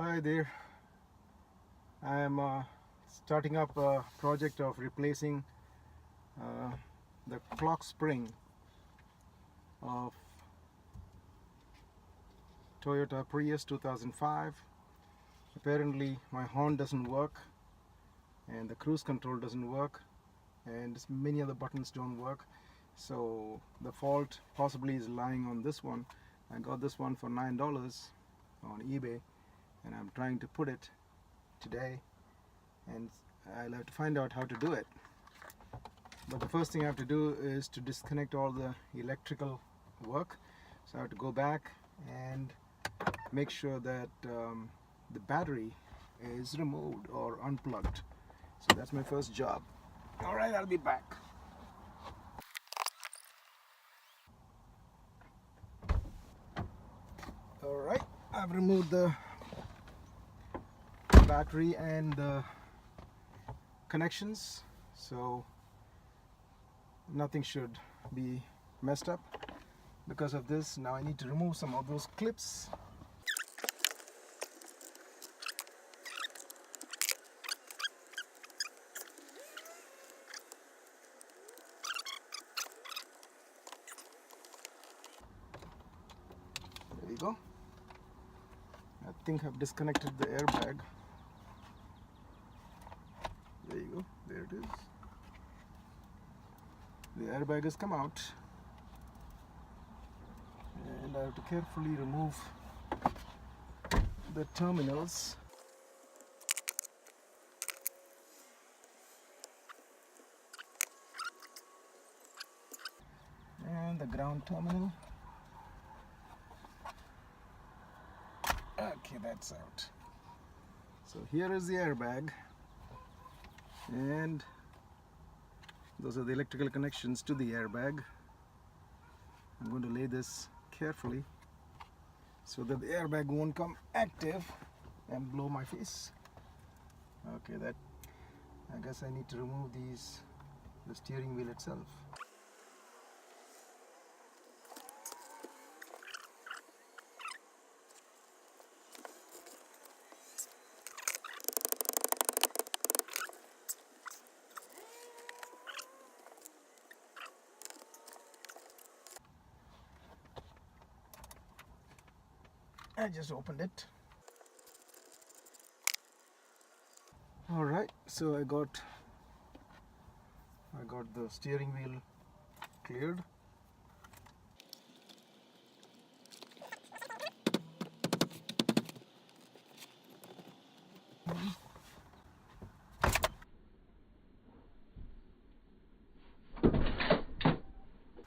Hi there. I am starting up a project of replacing uh, the clock spring of Toyota Prius 2005. Apparently my horn doesn't work and the cruise control doesn't work and many other buttons don't work. So the fault possibly is lying on this one. I got this one for $9 on eBay and I'm trying to put it today, and I'll have to find out how to do it. But the first thing I have to do is to disconnect all the electrical work. So I have to go back and make sure that the battery is removed or unplugged. So that's my first job. Alright, I'll be back. Alright, I've removed the battery and the connections, so nothing should be messed up. Because of this, now I need to remove some of those clips. There you go. I think I've disconnected the airbag. There you go, there it is. The airbag has come out. And I have to carefully remove the terminals. And the ground terminal. Okay, that's out. So here is the airbag, and those are the electrical connections to the airbag. I'm going to lay this carefully so that the airbag won't come active and blow my face. Okay, that I guess I need to remove the steering wheel itself. I just opened it. Alright, so I got the steering wheel cleared.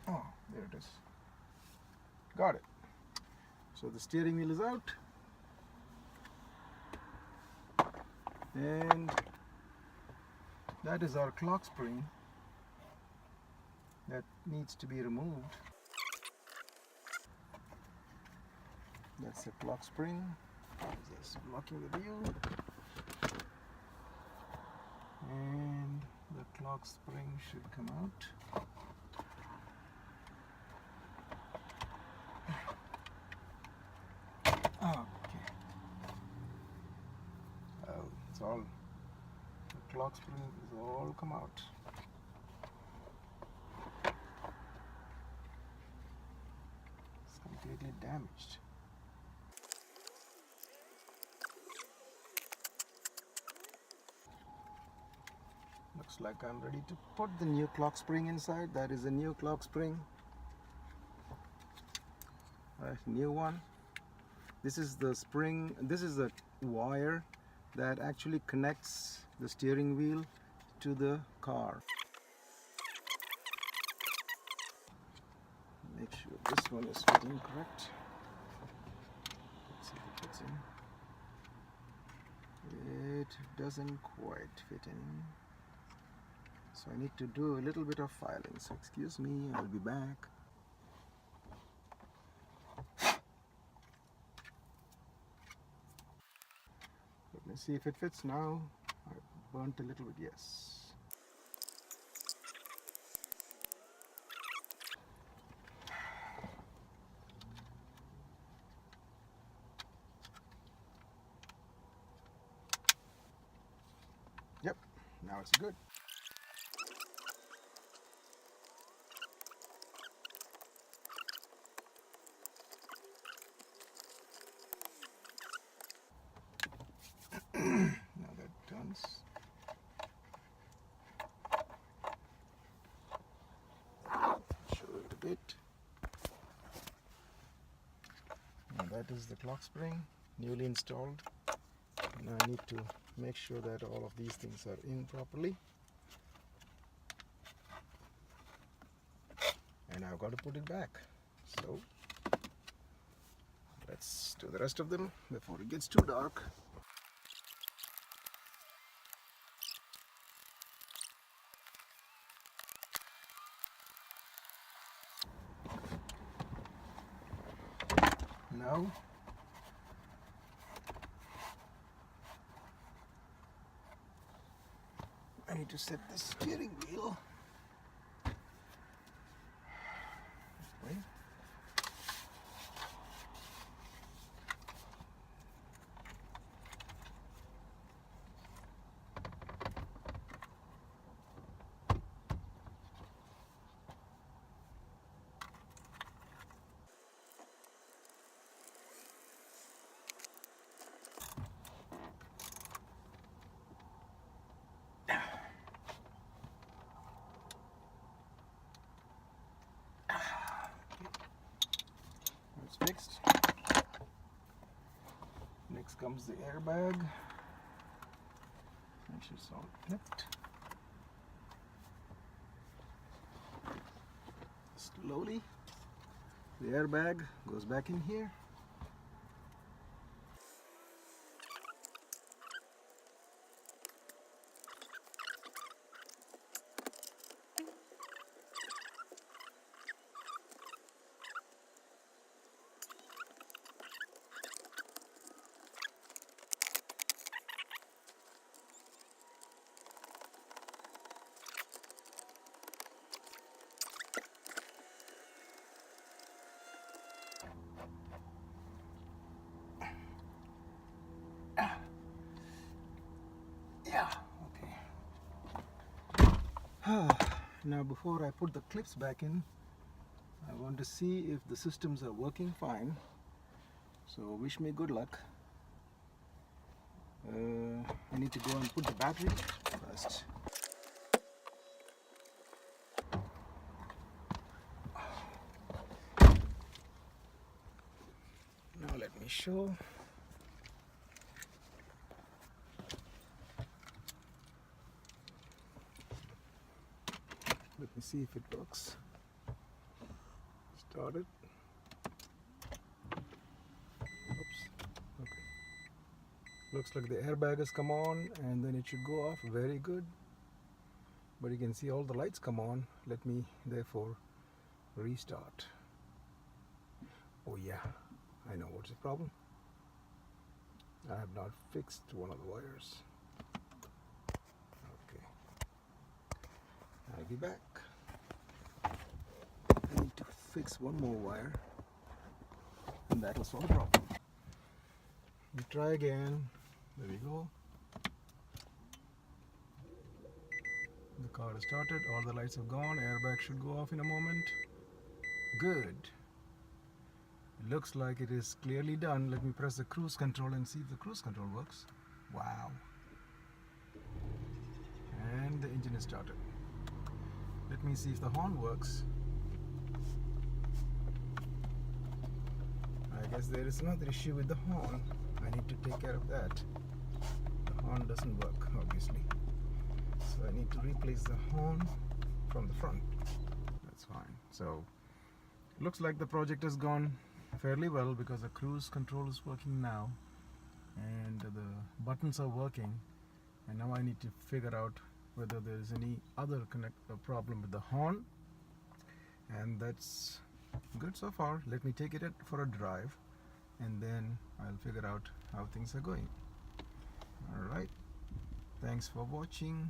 Oh, there it is. Got it. So the steering wheel is out, and that is our clock spring that needs to be removed. That's the clock spring. Just blocking the view, and the clock spring should come out. Okay. Oh, it's all, the clock spring is all come out. It's completely damaged. Looks like I'm ready to put the new clock spring inside. That is a new clock spring. A new one. This is the spring, this is a wire that actually connects the steering wheel to the car. Make sure this one is fitting correct. Let's see if it fits in. It doesn't quite fit in. So I need to do a little bit of filing. So excuse me, I'll be back. Let me see if it fits now. I burnt a little bit, yes. Now it's good. Now that turns. Show it a bit. Now that is the clock spring, newly installed. Now I need to make sure that all of these things are in properly. And I've got to put it back. So let's do the rest of them before it gets too dark. Now I need to set the steering wheel. This way. Fixed. Next comes the airbag. Make sure it's all clipped. Slowly, the airbag goes back in here. Yeah, okay. Now before I put the clips back in, I want to see if the systems are working fine. So wish me good luck. I need to go and put the battery first. Now let me show. Let me see if it works. Start it. Oops. Okay. Looks like the airbag has come on and then it should go off. Very good. But you can see all the lights come on. Let me therefore restart. Oh yeah, I know what's the problem. I have not fixed one of the wires. Okay. I'll be back. I need to fix one more wire and that will solve the problem. We try again. There we go. The car is started, all the lights have gone, airbag should go off in a moment. Good. It looks like it is clearly done. Let me press the cruise control and see if the cruise control works. Wow. And the engine is started. Let me see if the horn works. I guess there is another issue with the horn. I need to take care of that. The horn doesn't work, obviously. So I need to replace the horn from the front. That's fine. So looks like the project has gone fairly well because the cruise control is working now and the buttons are working, and now I need to figure out whether there is any other problem with the horn, and that's good so far. Let me take it for a drive and then I'll figure out how things are going. Alright, thanks for watching.